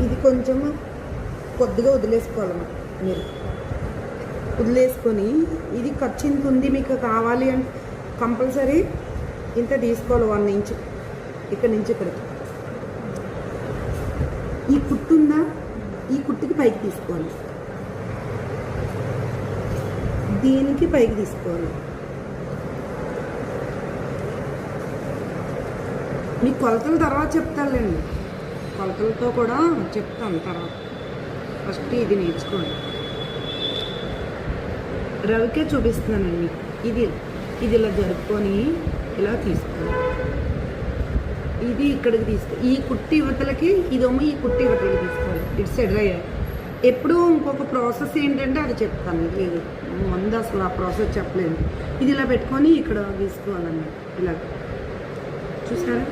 ఇది కొంచెం కొద్దిగా వదిలేసుకోవాలన్నమాట. మీరు వదిలేసుకొని ఇది ఖర్చు ఇంత ఉంది మీకు కావాలి అంటే కంపల్సరీ ఇంత తీసుకోవాలి. 1 ఇంచ్ ఇక్కడ నుంచి ఇక్కడికి. ఈ కుట్టు ఉందా, ఈ కుట్టుకి పైకి తీసుకోవాలి, దీనికి పైకి తీసుకోవాలి. మీ కొలతల తర్వాత చెప్తానులేండి, కొలతలతో కూడా చెప్తాను తర్వాత. ఫస్ట్ ఇది నేర్చుకోండి. రవికే చూపిస్తున్నానండి. ఇది ఇలా జరుపుకొని ఇలా తీసుకోవాలి. ఇది ఇక్కడికి ఈ కుట్టి యువతలకి ఇదేమో ఈ కుట్టి యువతలకి తీసుకోవాలి. ఇటు సైడ్ ఎప్పుడు ఇంకొక ప్రాసెస్ ఏంటంటే అది చెప్తాను. ఇది ముందు అసలు ఆ ప్రాసెస్ చెప్పలేదు. ఇది ఇలా పెట్టుకొని ఇక్కడ తీసుకోవాలన్నమాట. ఇలా చూసారా?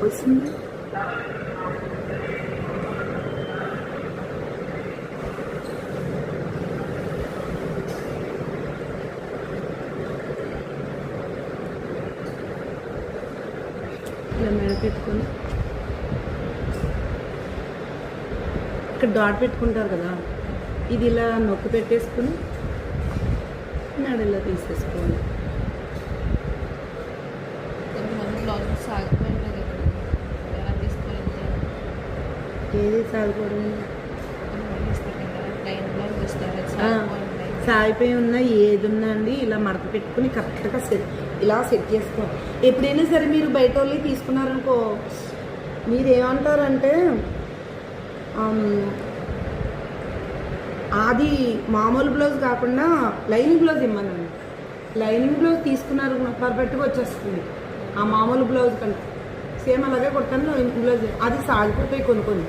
వస్తుంది. ఇలా మెడ పెట్టుకొని ఇక్కడ డాట్ పెట్టుకుంటారు కదా, ఇది ఇలా నొక్కి పెట్టేసుకుని మెడలో తీసేసుకోవాలి. ఏది సాగిపోవడం, సాగిపోయి ఉన్నా ఏది ఉన్నా అండి ఇలా మడత పెట్టుకుని కరెక్ట్గా ఇలా సెట్ చేసుకోవాలి. ఎప్పుడైనా సరే మీరు బయట వాళ్ళకి తీసుకున్నారనుకో, మీరు ఏమంటారంటే అది మామూలు బ్లౌజ్ కాకుండా లైనింగ్ బ్లౌజ్ ఇమ్మనండి. లైనింగ్ బ్లౌజ్ తీసుకున్నారు పర్ఫెక్ట్గా వచ్చేస్తుంది. ఆ మామూలు బ్లౌజ్ కంటే సేమ్ అలాగే కొడతాను. లైనింగ్ బ్లౌజ్ అది సాగిపోతాయి కొన్ని.